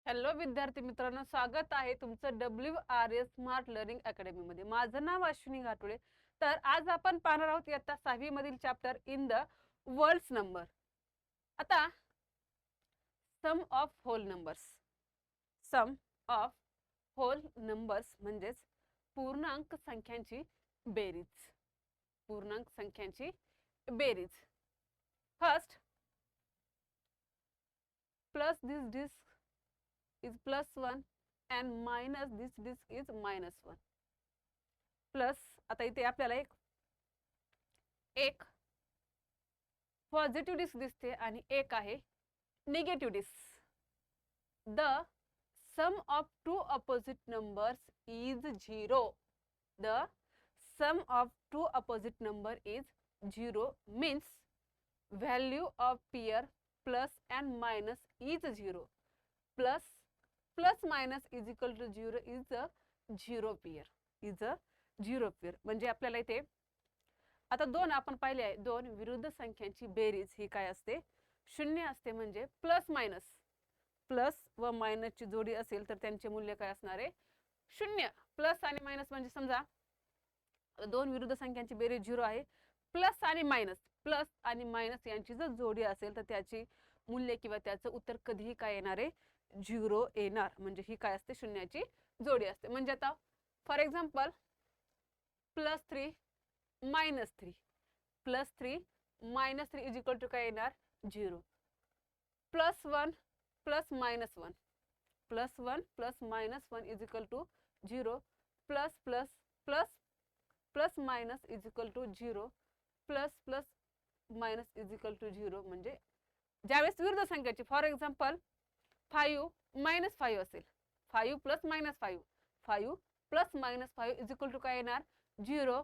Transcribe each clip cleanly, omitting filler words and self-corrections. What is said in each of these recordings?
Hello विद्यार्थी मित्रांनो, स्वागत आहे तुमचं WRS स्मार्ट लर्निंग अकॅडमी मध्ये। माझं नाव अश्विनी घाटुळे। तर आज आपण पाहणार आहोत इयत्ता 6वी मधील chapter in the world's number. आता sum of whole numbers. Sum of whole numbers म्हणजेच पूर्णांक संख्यांची बेरीज। पूर्णांक संख्यांची बेरीज। First, plus this is plus 1 and minus this disk is minus 1 plus आता इथे आपल्याला एक पॉझिटिव्ह डिस्क दिसते आणि एक आहे negative disc. The sum of two opposite numbers is 0। The sum of two opposite number is 0 means value of pair plus and minus is 0 plus minus is equal to 0 is a 0 pair is a 0 pair। म्हणजे आपल्याला इथे आता दोन आपण पाहिले आहे, दोन विरुद्ध संख्यांची बेरीज ही काय असते? शून्य असते। म्हणजे प्लस व मायनस ची जोडी असेल तर त्यांचे मूल्य काय असणार आहे? शून्य। प्लस आणि मायनस म्हणजे समजा दोन विरुद्ध संख्यांची बेरीज 0 आहे, प्लस आणि मायनस यांची जर जोडी असेल तर त्याची मूल्य किंवा त्याचं उत्तर कधीही काय येणार आहे? 0 येणार। म्हणजे ही काय असते? शून्याची जोडी असते। म्हणजे आता for example +3 -3 +3 -3 is equal to काय येणार? 0। +1 +- 1 +1 +- 1 is equal to 0 plus is equal to 0 plus minus is equal to 0। म्हणजे ज्यावेळेस विरुद्ध संख्याची फॉर एक्झाम्पल 5 - 5 असेल, 5 + -5 5 + -5 इज इक्वल टू काय येणार? 0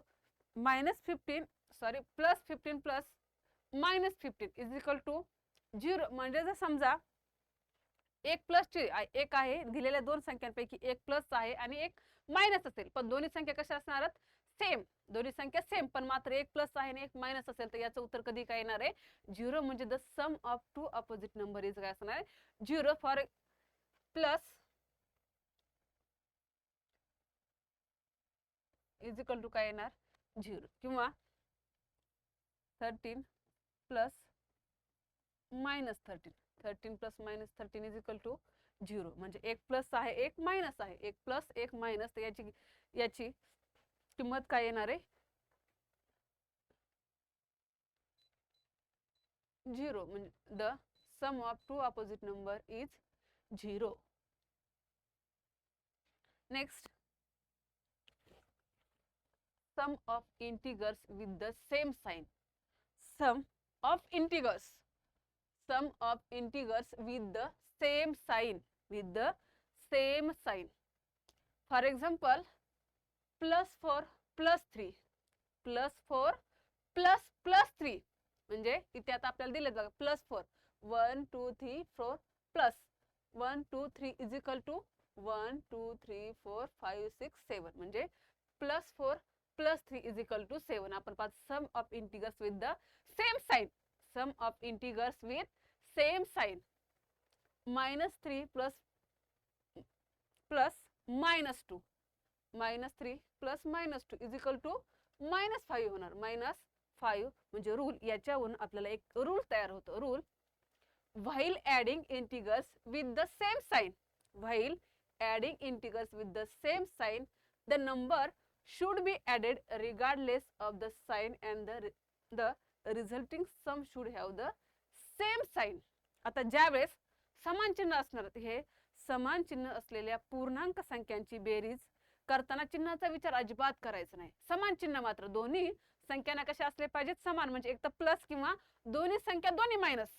-15 सॉरी +15 + -15 इज इक्वल टू 0। म्हणजे जर समजा एक प्लसची एक आहे, दिलेल्या दोन संख्यांपैकी एक प्लस आहे आणि एक मायनस असेल, पण दोन्ही संख्या कशा असणार? सेम। दोन्ही संख्या सेम, पण मात्र एक प्लस आहे आणि एक मायनस असेल तर याचं उत्तर कधी काय येणार आहे? 0। म्हणजे the sum of two opposite number is काय असणार आहे? 0 for plus is equal to काय येणार? 0 किंवा 13 + -13 13 + -13 इज इक्वल टू 0। म्हणजे एक प्लस आहे एक मायनस आहे, एक प्लस एक मायनस, तर याची किंमत काय येणार आहे? 0। म्हणजे the sum of two opposite number is 0। Next, sum of integers with the same sign. Sum of integers with the same sign for example +4 +3 +4 +3 म्हणजे इथे आता आपल्याला दिले बघा +4 1 2 3 4 प्लस 1 2 3 इज इक्वल टू 1 2 3 4 5 6 7 म्हणजे +4 +3 इज इक्वल टू 7। आपण पाहतो sum of integers with the same sign. Sum of integers with same sign -3 plus -2 -3 plus -2 is equal to -5 होणार। -5 म्हणजे रूल, याच्यावरून आपल्याला एक रूल तयार होतो। Rule, while adding integers with the same sign, while adding integers with the same sign the number should be added regardless of the sign and the resulting sum should have the same sign। आता ज्यावेळेस समान चिन्ह असणार, हे समान चिन्ह असलेल्या पूर्णांक संख्यांची बेरीज करताना चिन्हाचा विचार अजिबात करायचा नाही। समान चिन्ह मात्र दोन्ही संख्यांना कशा असले पाहिजेत? समान। म्हणजे एक तर प्लस किंवा दोन्ही संख्या दोन्ही मायनस,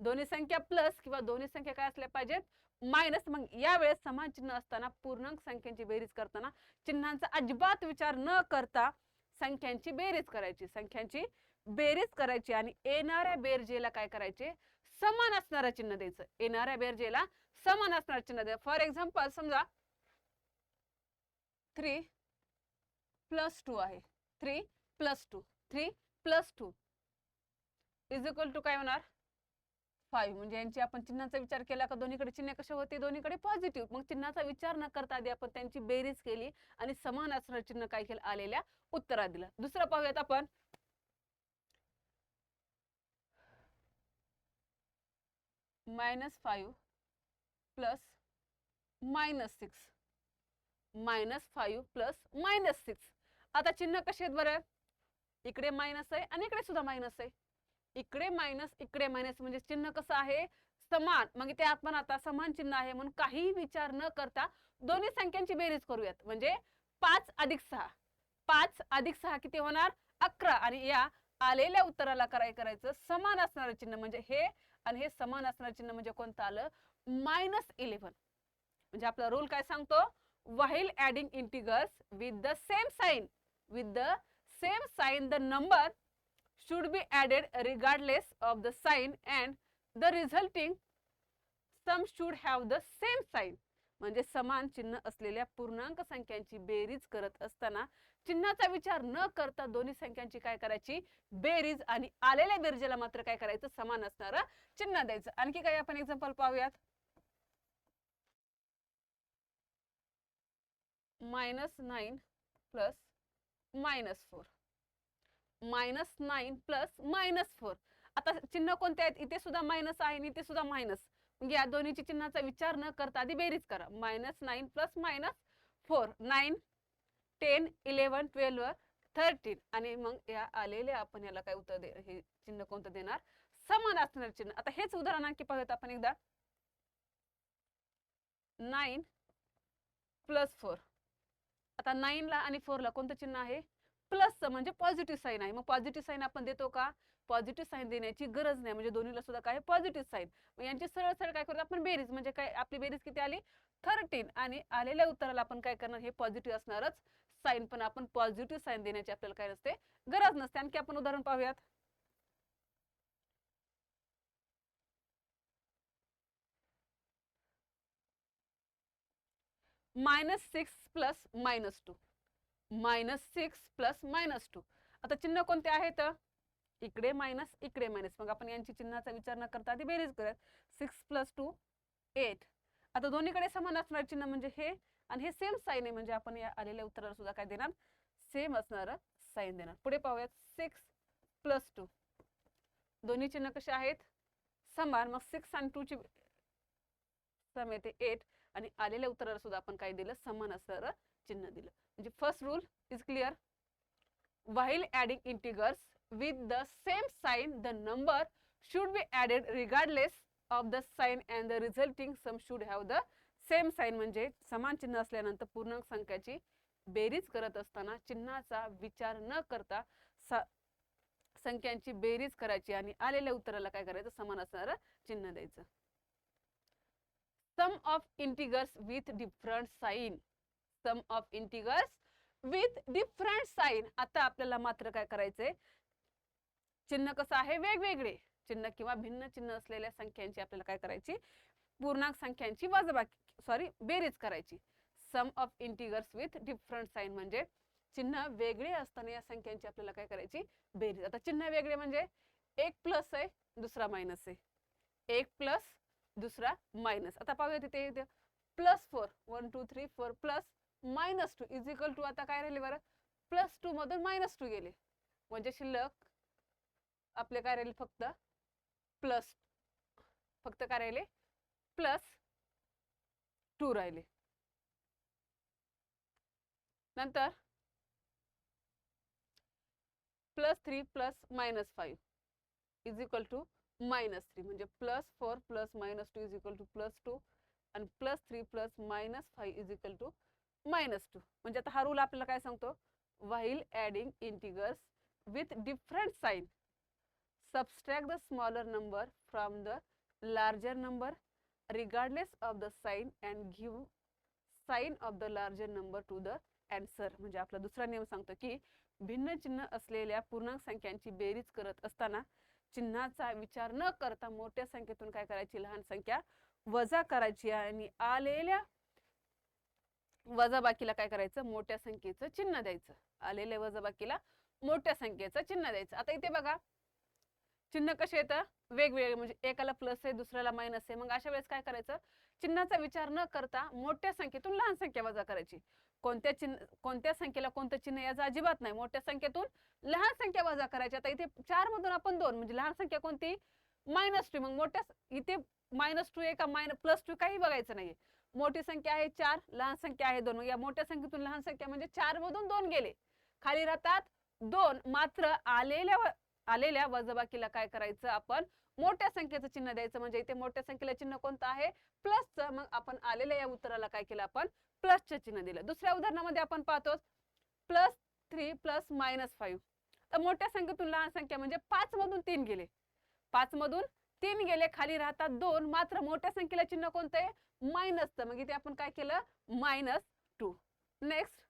दोन्ही संख्या प्लस किंवा दोन्ही संख्या काय असल्या पाहिजेत? मायनस। मग यावेळेस समान चिन्ह असताना पूर्णांक संख्यांची बेरीज करताना चिन्हांचा अजिबात विचार न करता संख्यांची बेरीज करायची, संख्यांची बेरीज करायची आणि येणाऱ्या बेरजेला काय करायचे? समान असणारं चिन्ह द्यायचं। येणाऱ्या बेरजेला समान असणारं चिन्ह द्या। फॉर एक्झाम्पल समजा 3 + 2 आहे, 3 + 2 इज इक्वल टू काय होणार? 5 म्हणजे यांची आपण चिन्हाचा विचार केला का दोन्हीकडे चिन्ह कसे होते, दोन्हीकडे पॉझिटिव्ह. मग चिन्हाचा विचार न करता आधी आपण त्यांची बेरीज केली आणि समान असणारे चिन्ह काय केलं, आलेल्या उत्तरात दिलं. दुसरं पाहूयात आपण. -5 प्लस -6, -5 प्लस -6. आता चिन्ह कसे आहेत बरं, इकडे मायनस आहे आणि इकडे सुद्धा मायनस आहे. इकडे मायनस इकडे मायनस म्हणजे चिन्ह कसं आहे, समान. मग इथे आपण आता समान चिन्ह आहे म्हणून काही विचार न करता दोन्ही संख्यांची बेरीज करूयात. म्हणजे 5 अधिक 6, 5 अधिक 6 किती होणार, 11. आणि या आलेल्या उत्तराला काय करायचं, समान असणारं चिन्ह म्हणजे हे आणि हे समान असणारं चिन्ह म्हणजे कोणतं आलं, -11. म्हणजे आपला रूल काय सांगतो, while adding integers with the same sign, the number should be added regardless of the sign and the resulting sum should have the same sign. म्हणजे समान चिन्ह असलेल्या पूर्णांक संख्यांची बेरीज करत असताना चिन्हाचा विचार न करता दोन्ही संख्यांची काय करायची, बेरीज, आणि आलेल्या बेरजेला मात्र काय करायचं, समान असणारं चिन्ह द्यायचं. आणखी काही आपण एक्झाम्पल पाहूयात. -9 प्लस -4, -9 प्लस -4. आता चिन्ह कोणते आहेत, इथे सुद्धा मायनस आहे आणि इथे सुद्धा मायनस. म्हणजे या दोन्हीची चिन्हाचा विचार न करता आधी बेरीज करा. -9 प्लस -4, 9, 10, 11, 12, 13. आणि मग या आलेल्या आपण याला काय उत्तर हे चिन्ह कोणतं देणार, समान असणारे चिन्ह. आता हेच उदाहरण आणखी पाहूयात आपण एकदा. 9 प्लस 4. आता 9 ला आणि 4 ला कोणतं चिन्ह आहे, प्लसचं, म्हणजे पॉझिटिव्ह साईन आहे. मग पॉझिटिव्ह साईन आपण देतो का, पॉझिटिव्ह साईन देण्याची गरज नाही. म्हणजे दोन्हीला सुद्धा काय, पॉझिटिव्ह साईन. मग यांची सरळ सरळ काय करूया आपण, बेरीज. म्हणजे काय, आपली बेरीज किती आली, 13. आणि आलेल्या उत्तराला आपण काय करणार, हे पॉझिटिव्ह असणारच साईन, पण आपण पॉझिटिव्ह साईन देण्याची आपल्याला काय नसते, गरज नसते. आणखी आपण उदाहरण पाहूयात. -6 प्लस -2, -6 प्लस -2. आता चिन्ह कोणते आहेत, इकडे मायनस इकडे मायनस. मग आपण यांची चिन्हाचा विचार न करता आधी बेरीज करूयात. 6 प्लस 2, 8. आता दोन्हीकडे समान असणार चिन्ह म्हणजे हे आणि हे सेम साईन आहे. म्हणजे आपण या आलेल्या उत्तराला सुद्धा काय देणार, सेम असणारं साईन देणार. पुढे पाहूयात. 6 प्लस 2, दोन्ही चिन्ह कसे आहेत, समान. मग 6 आणि 2 ची सम येते 8 आणि आलेल्या उत्तराला सुद्धा आपण काय दिलं, समान असणारं चिन्ह दिलं. म्हणजे first rule is clear. while adding integers with the same sign, the number should be added regardless of the sign and the resulting sum should have the same sign. म्हणजे समान चिन्ह असल्यानंतर पूर्णांक संख्याची बेरीज करत असताना चिन्हाचा विचार न करता संख्यांची बेरीज करायची आणि आलेल्या उत्तराला काय करायचं, समान असणारं चिन्ह द्यायचं. Sum of integers with different sign, sum of integers with different sign. आता आपल्याला मात्र काय करायचंय, चिन्ह कसं आहे, वेगवेगळे चिन्ह किंवा भिन्न चिन्ह असलेल्या संख्यांची आपल्याला काय करायची, पूर्णांक संख्यांची बेरीज करायची. सम of integers with different sign म्हणजे चिन्ह वेगळे असताना या संख्यांची आपल्याला काय करायची, बेरीज. आता चिन्ह वेगळे म्हणजे एक प्लस आहे, दुसरा मायनस आहे, एक प्लस दुसरा मायनस. आता पाहूया तिथे +4, 1 2 3 4 प्लस -2 इज इक्वल टू, आता काय राहिले बरं, +2 मधून -2 गेले म्हणजे शिल्लक आपले काय राहिले, फक्त काय राहिले, +2 राहिले. नंतर +3 प्लस -5 इज इक्वल टू -3 म्हणजे +4 प्लस -2 इज इक्वल टू +2 आणि +3 प्लस -5 इज इक्वल टू -2. म्हणजे आता हा रूल आपल्याला काय सांगतो, while adding integers with different sign, subtract the smaller number from the larger number regardless of the sign and give sign of the larger number to the answer. म्हणजे आपला दुसरा नियम सांगतो की भिन्न चिन्ह असलेल्या पूर्णांक संख्यांची बेरीज करत असताना चिन्हाचा विचार न करता मोठ्या संख्येतून काय करायची, लहान संख्या वजा करायची आणि आलेल्या वजाबाकीला काय करायचं, मोठ्या संख्येचं चिन्ह द्यायचं. आलेल्या वजाबाकीला मोठ्या संख्येचं चिन्ह द्यायचं. आता इथे बघा, चिन्ह कसे येतं वेगवेगळे, म्हणजे एकाला प्लस आहे दुसऱ्याला मायनस आहे. मग अशा वेळेस काय करायचं, चिन्हाचा विचार न करता मोठ्या संख्येतून लहान संख्या वजा करायची. कोणत्या संख्येला कोणतं चिन्ह याचं अजिबात नाही. मोठ्या संख्येतून लहान संख्या वजा करायची. आता इथे 4 मधून आपण 2, म्हणजे लहान संख्या कोणती -2. मग मोठ्या इथे -2 आहे का +2 काही बघायचं नाहीये. मोठी संख्या आहे 4, लहान संख्या आहे 2. मग या मोठ्या संख्येतून लहान संख्या म्हणजे 4 मधून 2 गेले, खाली राहतात 2. मात्र आलेल्या वजाबाकीला काय करायचं, आपण मोठ्या संख्येचं चिन्ह द्यायचं. म्हणजे इथे मोठ्या संख्येला चिन्ह कोणतं आहे प्लसचं. मग आपण आलेल्या या उत्तराला काय केलं, आपण प्लसचं चिन्ह दिलं. दुसऱ्या उदाहरणामध्ये आपण पाहतो +3 + -5. तर मोठ्या संख्येतून लहान संख्या म्हणजे 5 मधून 3 गेले, 5 मधून 3 गेले, खाली राहतात 2. मात्र मोठ्या संख्येला चिन्ह कोणतं आहे मायनसचं. मग इथे आपण काय केलं -2. Next,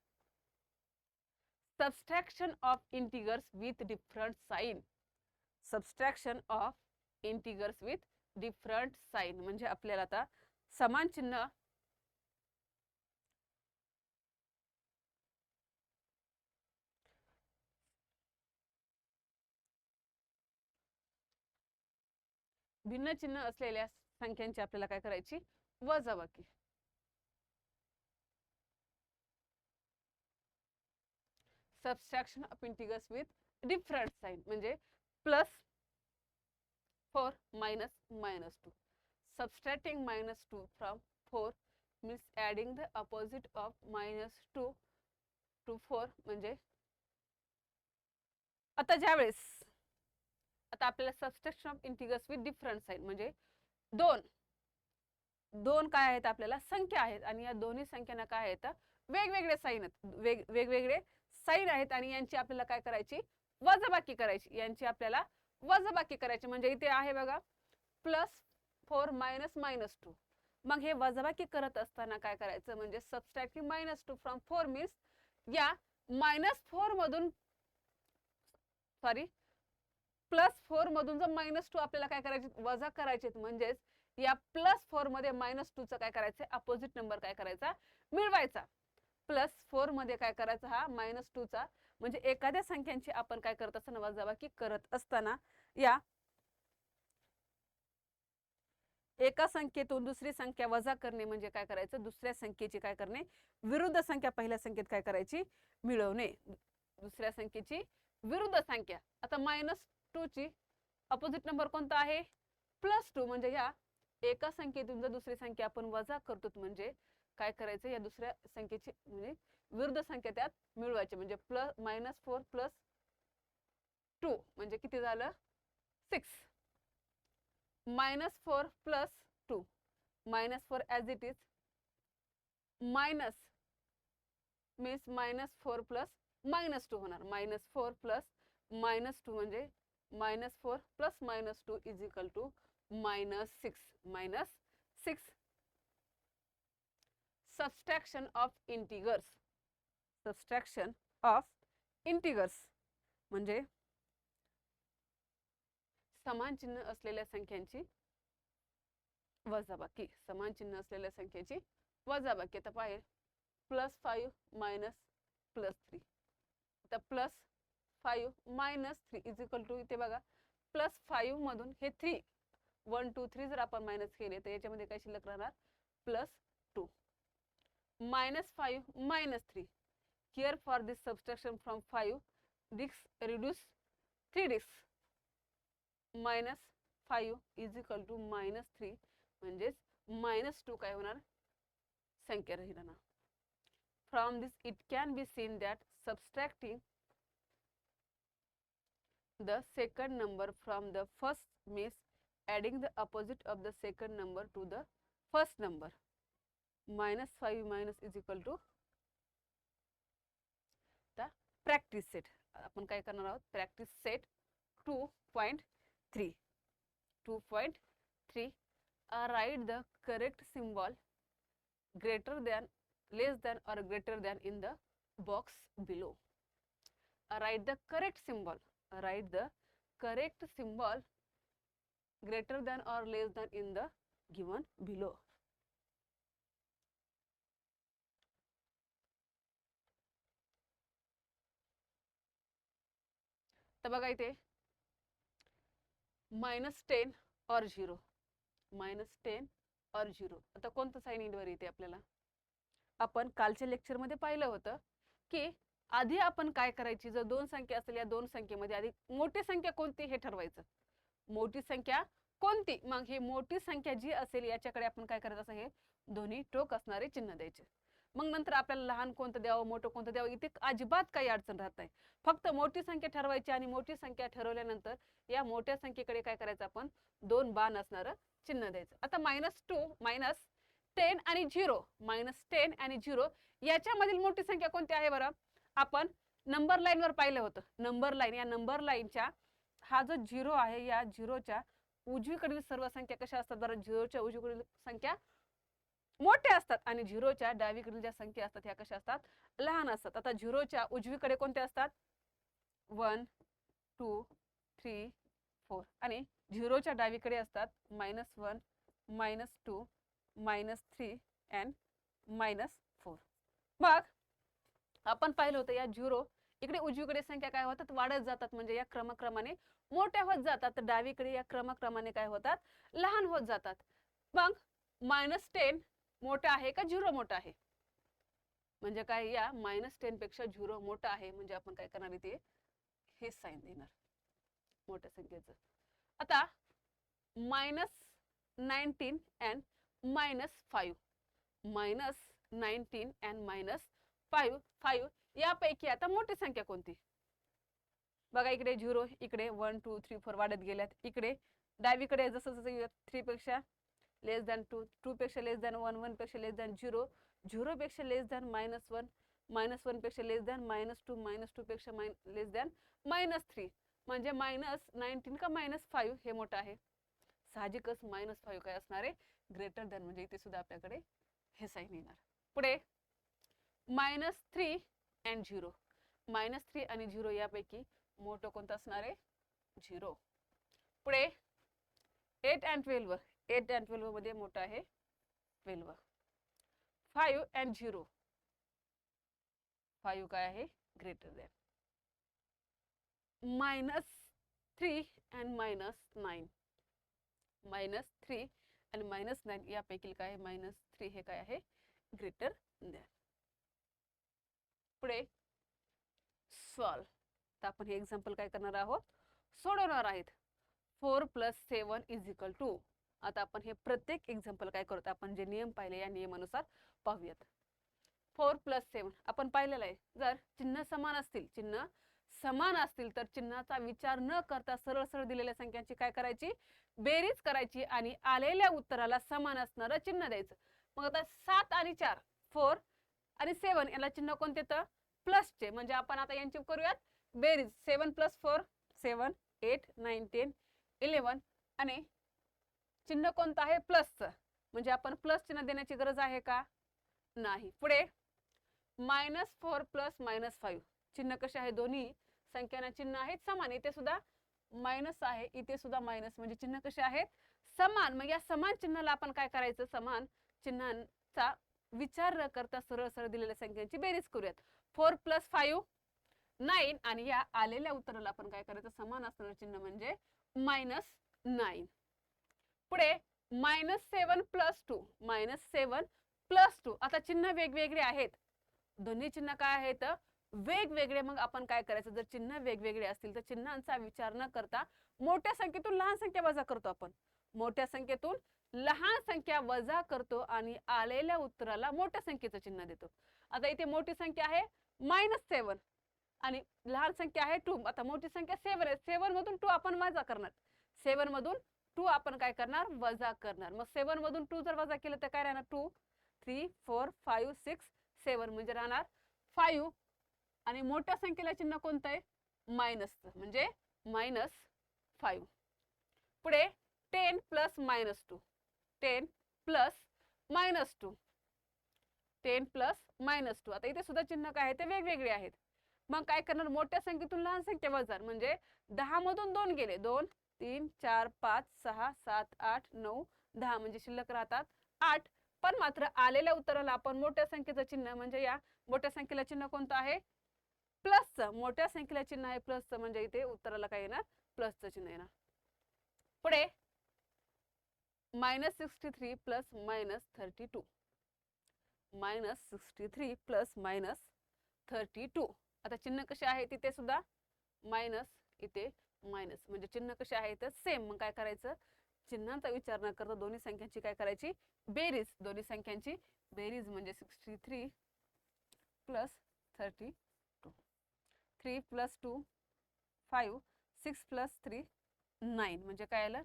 subtraction of integers with different sign. Subtraction of integers with different sign म्हणजे आपल्याला आता समान चिन्ह भिन्न चिन्ह असलेल्या संख्यांची आपल्याला काय करायची वजाबाकी. Subtraction of integers with different sign म्हणजे +4 -2. Subtracting -2 from 4 means adding the opposite of -2 to 4. म्हणजे आता ज्यावेळेस आता आपल्याला subtraction of integers with different sign म्हणजे दोन काय आहेत, आपल्याला संख्या आहेत आणि या दोन्ही संख्यांना काय आहेत वेगवेगळे साइन आहेत, वेगवेगळे साइन आहेत आणि यांची आपल्याला काय करायची वजाबाकी करायची. यांची आपल्याला वजाबाकी करायची. म्हणजे इथे आहे बघा +4 -2. मग हे वजाबाकी करत असताना काय करायचं, म्हणजे सबस्ट्रॅक्टिंग -2 फ्रॉम 4 मीन्स या -4 मधून +4 मधून जर -2 आपल्याला काय करायचे वजा करायचे, म्हणजेच या +4 मध्ये -2 चा काय करायचं अपोजिट नंबर काय करायचा मिळवायचा. +4 मध्ये काय करायचा हा -2 चा, म्हणजे एखाद्या संख्यांची आपण काय करत असताना वजाबाकी करत असताना या एका संख्येतून दुसरी संख्या वजा करणे म्हणजे काय करायचं, दुसऱ्या संख्येची काय करणे विरुद्ध संख्या पहिल्या संख्येत काय करायची मिळवणे. दुसऱ्या संख्येची विरुद्ध संख्या. आता -2 ची अपोजिट नंबर कोणता आहे +2. म्हणजे या एका संख्येतून जर दुसरी संख्या आपण वजा करतो म्हणजे काय करायचं, या दुसऱ्या संख्येची म्हणजे विरुद्ध संख्या त्यात मिळवायची. म्हणजे -4 + 2 म्हणजे किती झालं 6. -4 + 2 -4 as it is minus means -4 + -2 होणार. -4 + -2 म्हणजे -4 + -2 = -6. Subtraction of integers. Subtraction of integers म्हणजे समान चिन्ह असलेल्या संख्यांची वजाबाकी. समान चिन्ह असलेल्या संख्येची वजाबाकी. आता पाहिजे +5 - +3. आता +5 - 3 = इथे बघा +5 मधून हे 3 1 2 3 जर आपण मायनस केले तर याच्यामध्ये काय शिल्लक राहणार +2. -5 - 3. Here for this subtraction from 5 discs reduce 3 discs. -5 = -3 म्हणजेच -2 काय होणार संख्या राहणार. From this it can be seen that subtracting the second number from the first means adding the opposite of the second number to the first number. -5 - = the practice set. आपण काय करणार आहोत practice set 2.3. 2.3 write the correct symbol greater than, less than or greater than in the box below. Write the correct symbol. Write the correct symbol greater than or less than in the given below. तर बघा इथे -10 और 0, -10 और 0. आता कोणतं sign इंडवर येते आपल्याला? आपण कालच्या लेक्चर मध्ये पाहिलं होतं की आधी आपण काय करायची, जर दोन संख्या असेल या दोन संख्येमध्ये आधी मोठी संख्या कोणती हे ठरवायचं. मोठी संख्या कोणती, मग ही मोठी संख्या जी असेल याच्याकडे आपण काय करायचं, असं हे दोन्ही टोक असणारे चिन्ह द्यायचे. मग नंतर आपल्याला लहान कोणतं द्यावं मोठं कोणतं द्यावं इथे अजिबात काही अडचण राहत नाही. फक्त मोठी संख्या ठरवायची आणि मोठी संख्या ठरवल्यानंतर या मोठ्या संख्येकडे काय करायचं, आपण दोन बाण असणारं चिन्ह द्यायचं. आता -2 -10 आणि 0, -10 आणि 0 याच्यामधील मोठी संख्या कोणती आहे बरं? आपण नंबर लाईन वर पाहिलं होतं. नंबर लाईन, या नंबर लाईनच्या हा जो 0 आहे या 0च्या उजवीकडील सर्व संख्या कशा असतात बरं? 0च्या उजवीकडील संख्या मोठ्या असतात आणि 0च्या डावीकडील ज्या संख्या असतात ह्या कशा असतात? लहान असतात. आता 0च्या उजवीकडे कोणत्या असतात? 1 2 3 4 आणि 0च्या डावीकडे असतात -1 -2 -3 and -4. मग आपण पाहिलं होतं या 0 इकडे उजवीकडे संख्या काय होतात? वाढत जातात, म्हणजे या क्रमक्रमाने मोठ्या होत जातात. तर डावीकडे या क्रमक्रमाने काय होतात? लहान होत जातात. मग -10 मोठा आहे का 0 मोठा आहे? म्हणजे काय, या -10 पेक्षा 0 मोठा आहे, म्हणजे आपण काय करणार इथे हे साइन देणार मोठ्या संख्येचं. आता -19 and -5, -19 and -5 यापैकी आता मोठी संख्या कोणती? बघा इकडे 0, इकडे 1 2 3 4 वाढत गेल्यात. इकडे डावीकडे जसं जसं 3 पेक्षा लेस दॅन 2, 2 पेक्षा लेस दॅन 1, 1 पेक्षा लेस दॅन 0, 0 पेक्षा लेस दॅन -1, -1 पेक्षा लेस दॅन -2, -2 पेक्षा लेस दॅन -3, म्हणजे -19 का -5 हे मोठं आहे. साहजिकच -5 काय असणार आहे? ग्रेटर दॅन, म्हणजे इथे सुद्धा आपल्याकडे हे साइन येणार. पुढे -3 and 0, -3 आणि 0 यापैकी मोठं कोणतं असणार आहे? 0. पुढे 8 and 12, 8 and 12 मध्ये मोठा आहे 12. 5 and 0, 5 काय आहे? Greater than. -3 and -9, -3 आणि -9 यापैकी काय? -3 हे काय आहे? Greater than. पुढे सॉल्व. तर आपण हे एक्झाम्पल काय करणार आहोत? सोडवणार आहेत. 4 + 7 = 2. आता आपण हे प्रत्येक एक्झाम्पल काय करतो, आपण जे नियम पाहिले या नियमानुसार पाहूयात. 4 + 7 आपण पाहिलेलं आहे. जर चिन्ह समान असतील तर चिन्हाचा विचार न करता सरळ सरळ दिलेल्या संख्यांची काय करायची? बेरीज करायची आणि आलेल्या उत्तराला समान असणारं चिन्ह द्यायचं. मग आता 7 आणि 4, 4 आणि 7 याला चिन्ह कोणते? तर प्लसचे, म्हणजे आपण आता यांची करूयात बेरीज. 7 + 4 7, 8 9 10 11 आणि चिन्ह कोणतं आहे? प्लसचं, म्हणजे आपण प्लस चिन्ह देण्याची गरज आहे का? नाही. पुढे -4 + -5 चिन्ह कसे आहे? दोन्ही संख्यांना चिन्ह आहेत समान. इथे सुद्धा मायनस आहे, इथे सुद्धा मायनस, म्हणजे चिन्ह कसे आहेत? समान. मग या समान चिन्हाला आपण काय करायचं? समान चिन्हांचा विचार न करता सरळ सरळ दिलेल्या संख्यांची बेरीज करूयात. 4 + 5 9 आणि या आलेल्या उत्तराला आपण काय करायचं? समान असणारं चिन्ह म्हणजे -9. पुढे -7 + 2, -7 + 2 आता चिन्ह वेगवेगळे आहेत, दोन्ही चिन्ह काय आहेत? वेगवेगळे. मग आपण काय करायचं? जर चिन्ह वेगवेगळे असतील तर चिन्हांचा विचार न करता मोठ्या संख्येतून लहान संख्या वजा करतो आपण. मोठ्या संख्येतून लहान संख्या वजा करतो आणि आलेल्या उत्तराला मोठ्या संख्येचं चिन्ह देतो. आता इथे मोठी संख्या आहे -7 आणि लहान संख्या आहे 2. आता मोठी संख्या 7 आहे, 7 मधून 2 आपण वजा करणार. 7 मधून 2 आपण काय करणार? वजा करणार. मग 7 मधून 2 जर वजा केलं तर काय राहणार? 2 3 4 5 6 7 म्हणजे राहणार 5 आणि मोठ्या संख्येला चिन्ह कोणतं आहे? मायनसचं, म्हणजे -5. पुढे 10 + -2, 10 + -2, 10 + -2 आता इथे सुद्धा चिन्ह काय आहे? ते वेगवेगळे आहेत. मग काय करणार? मोठ्या संख्येतून लहान संख्या वजा, म्हणजे 10 मधून 2 गेले, 2 3 4 5 6 7 8 9 10 म्हणजे शिल्लक राहतात 8. पण मात्र आलेल्या उत्तराला आपण मोठ्या संख्येचं चिन्ह, म्हणजे या मोठ्या संख्येला चिन्ह कोणतं आहे? प्लसचं. मोठ्या संख्येला चिन्ह आहे प्लसचं, म्हणजे इथे उत्तराला काय येणार? प्लसचं चिन्ह येणार. पुढे -63 प्लस -32, -63 प्लस -32. आता चिन्ह कसे आहे तिथे सुद्धा मायनस, इथे मायनस, म्हणजे चिन्ह कसे आहे तर सेम. मग काय करायचं, चिन्हांचा विचार न करता दोन्ही संख्यांची काय करायची, बेरीज. दोन्ही संख्यांची बेरीज म्हणजे 63 प्लस 32, 3 प्लस 2 5, 6 प्लस 3 9, म्हणजे काय आलं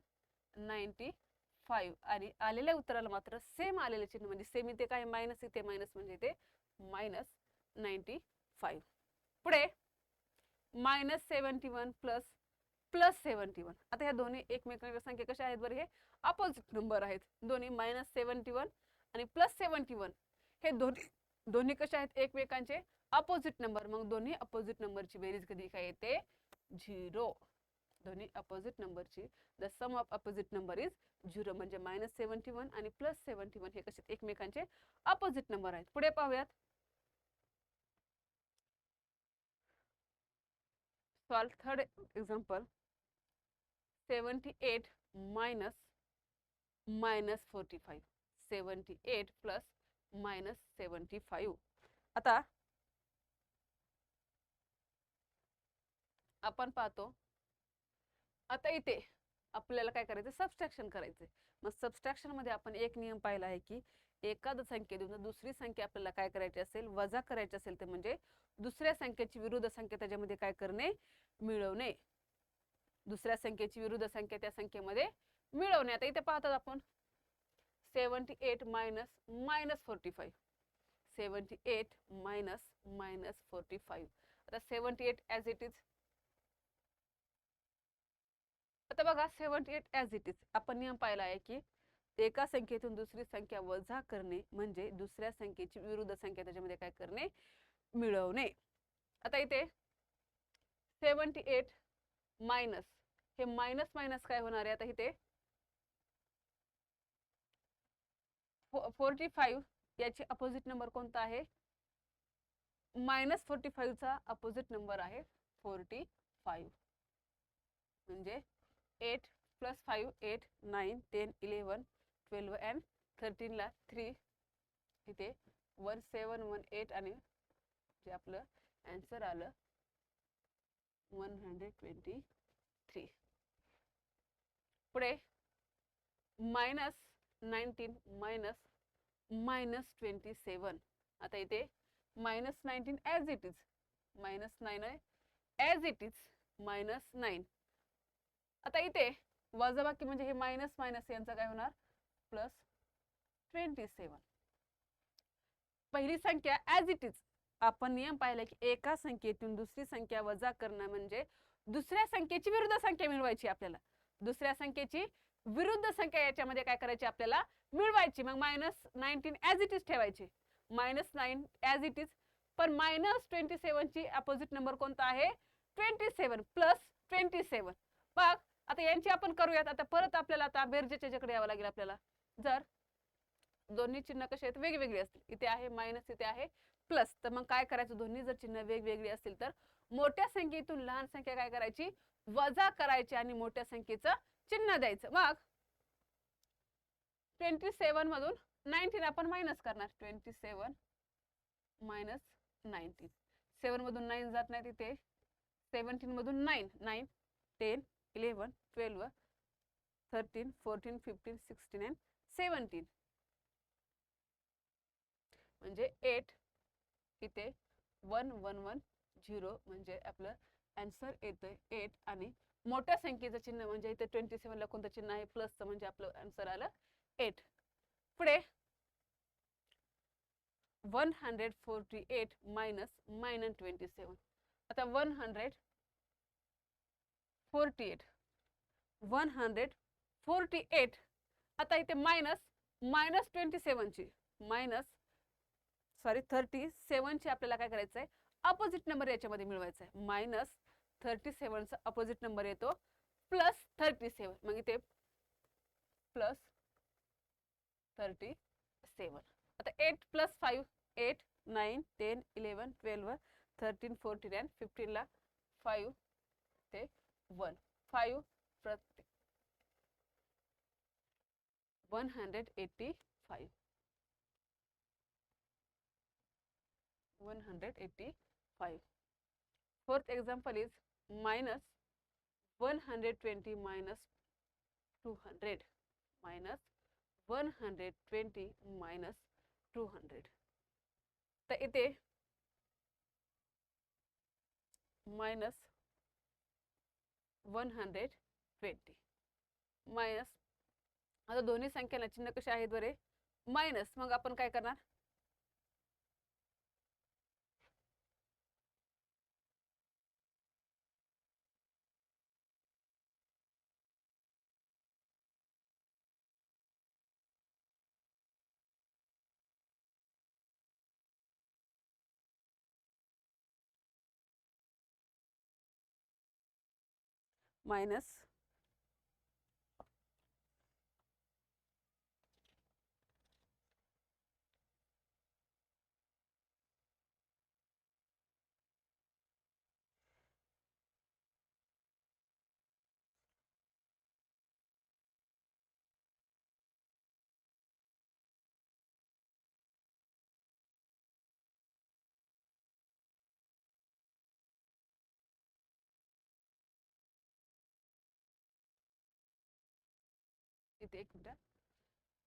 95. आणि आलेल्या उत्तराला मात्र सेम आलेले चिन्ह, म्हणजे सेम इथे काय मायनस, इथे मायनस, म्हणजे इथे -95. पुढे -71 प्लस 71. आता ह्या दोन्ही एकमेकांच्या संख्या कशा आहेत बरं, हे अपोजिट नंबर आहेत. दोन्ही -71 आणि +71 हे दोन्ही कशा आहेत एकमेकांचे अपोजिट नंबर. मग दोन्ही अपोजिट नंबरची बेरीज कधी काय येते 0. दोन्ही अपोजिट नंबरची the sum of opposite number is 0, म्हणजे -71 आणि +71 हे कसे एकमेकांचे अपोजिट नंबर आहेत. पुढे पाहूयात. Solve third example. 78 minus -45, 78 plus -75. आता आपण पाहतो, आता इथे आपल्याला काय करायचं, सबस्ट्रॅक्शन करायचं. मग सबस्ट्रॅक्शन मध्ये आपण एक नियम पाहिला आहे की एखाद संख्येतून दुसरी संख्या आपल्याला काय करायची असेल, वजा करायची असेल, ते म्हणजे दुसऱ्या संख्येची विरुद्ध संख्या त्याच्यामध्ये काय करणे, मिळवणे. दुसऱ्या संख्येची विरुद्ध संख्या त्या संख्येमध्ये मिळवणे. आता इथे पाहतात आपण 78 मायनस -45, 78 मायनस -45. आता 78 ॲज इट इज. आता बघा 78 ॲज इट इज आपण नियम पाहिला आहे की एका संख्येतून दुसरी संख्या वजा करणे म्हणजे दुसऱ्या संख्येची विरुद्ध संख्या त्याच्यामध्ये काय करणे, मिळवणे. आता इथे 78 मायनस, हे मायनस मायनस काय होणार आहे, आता इथे 45 याची अपोजिट नंबर कोणता आहे, -45 चा अपोजिट नंबर आहे 45. म्हणजे 8 प्लस 5 8 9 10 11 12 and 13 ला 3, इथे 1718 आणि जे आपलं आन्सर आलं 123. पुढे -19 -27. आता इथे -19 ॲज इट इज, -9 आहे ॲज इट इज, -9. आता इथे वजाबाकी म्हणजे हे मायनस मायनस यांचं काय होणार +27. पहिली संख्या ॲज इट इज. आपण नियम पाहिला की एका संख्येतून दुसरी संख्या वजा करणं म्हणजे दुसऱ्या संख्येची विरुद्ध संख्या मिळवायची. आपल्याला दुसऱ्या संख्येची विरुद्ध संख्या याच्यामध्ये काय करायची, आपल्याला मिळवायची. मग -19 ॲज इट इज ठेवायची, -9 ॲज इट इज. पण -27 ची अपोजिट नंबर कोणता आहे 27 +27. बघ आता यांची आपण करूयात. आता परत आपल्याला आता बेरजेच्या ह्याच्याकडे यावं लागेल आपल्याला. जर दोन्ही चिन्ह कसे आहेत वेगवेगळे असतील, इथे आहे मायनस, इथे आहे प्लस, तर मग काय करायचं, दोन्ही जर चिन्ह वेगवेगळी असतील तर मोठ्या संख्येतून लहान संख्या काय करायची, वजा करायची आणि मोठ्या संख्येचं चिन्ह द्यायचं. मग 27 मधून 19 आपण मायनस करणार, 27 मायनस 19. 7 मधून 9 जात नाही तिथे, 17 मधून 9 9 10 11 12 13 14 15 16 and 17. म्हणजे 8 इथे 1110 म्हणजे आपलं आन्सर येतोय 8. आणि मोठ्या संख्येचं चिन्ह म्हणजे इथे 27 ला कोणतं चिन्ह आहे, प्लसचं, म्हणजे आपलं आन्सर आलं 8. पुढे 148 मायनस -27. आता 148 आता इथे मायनस -27 ची -37 ची आपल्याला काय करायचं आहे, अपोजिट नंबर याच्यामध्ये मिळवायचा आहे. -37 चा अपोजिट नंबर येतो +37. मग इथे +37. आता 8 + 5 8 9 10 11 12 13 14 and 15 ला 5 ते 1 5 प्रत्येक 185. 185. Fourth example is minus 120 minus 200. Minus 120 minus 200. तर इथे minus 120 मायनस, आता दोन्ही संख्यांना चिन्ह कसे आहेत बरे, मायनस, मग आपण काय करणार, मायनस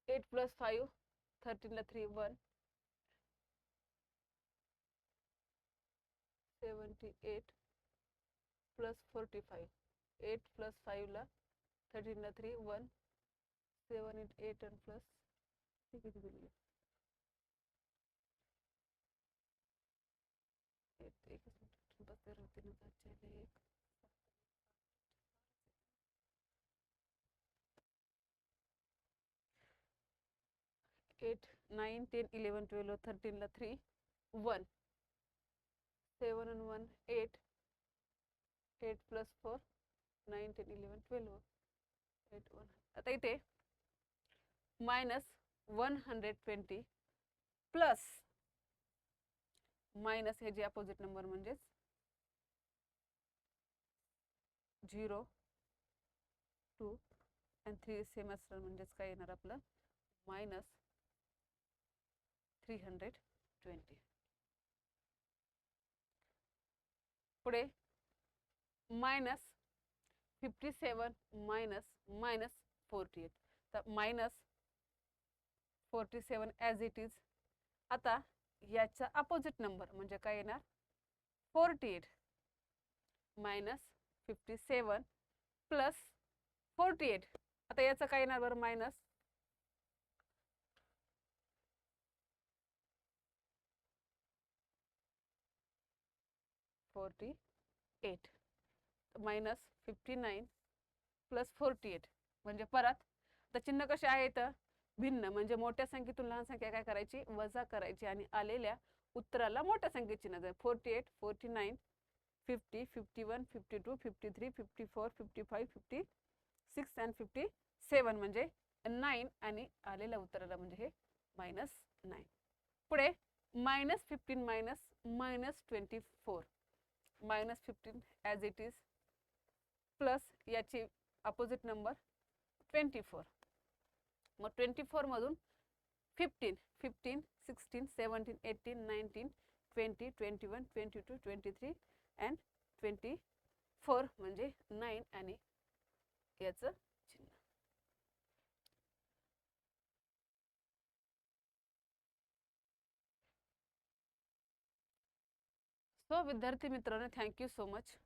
8 plus 5, 13 ला 3 1, 78 plus 45, 8 plus 5 ला 13 ला 3 1, 7 8 and plus 8 8 9 10 11 12 13 ला 3 1, 7 and 1 8, 8 plus 4 9 10 11 12 8 1. आता इथे मायनस 120 प्लस मायनस हे जे अपोजिट नंबर म्हणजेच 0 2 and 3 सेम असणार, म्हणजेच काय येणार आपलं मायनस 320. पुढे मायनस 57 मायनस मायनस 48, तर मायनस 47 ॲज इट इज. आता याचा अपोजिट नंबर म्हणजे काय येणार 48 मायनस 57 प्लस 48. आता याचं काय येणार बरं मायनस 48 मायनस 59 प्लस 48 म्हणजे परत तर चिन्ह कसे आहेत भिन्न, म्हणजे मोठ्या संख्येतून लहान संख्या काय करायची वजा करायची आणि आलेल्या उत्तराला मोठ्या संख्येचे चिन्ह द्यायचे. 48 49 50 51 52 53 54 55 56 and 57 म्हणजे 9 आणि आलेल्या उत्तराला म्हणजे हे -9. पुढे -15 minus -24 -15 as it is plus याची अपोजिट नंबर 24. मग 24 मधून 15 15 16 17 18 19 20 21 22 23 and 24 म्हणजे 9 आणि याचं चिन्ह. सो विद्यार्थी मित्रांनो, थँक्यू सो मच.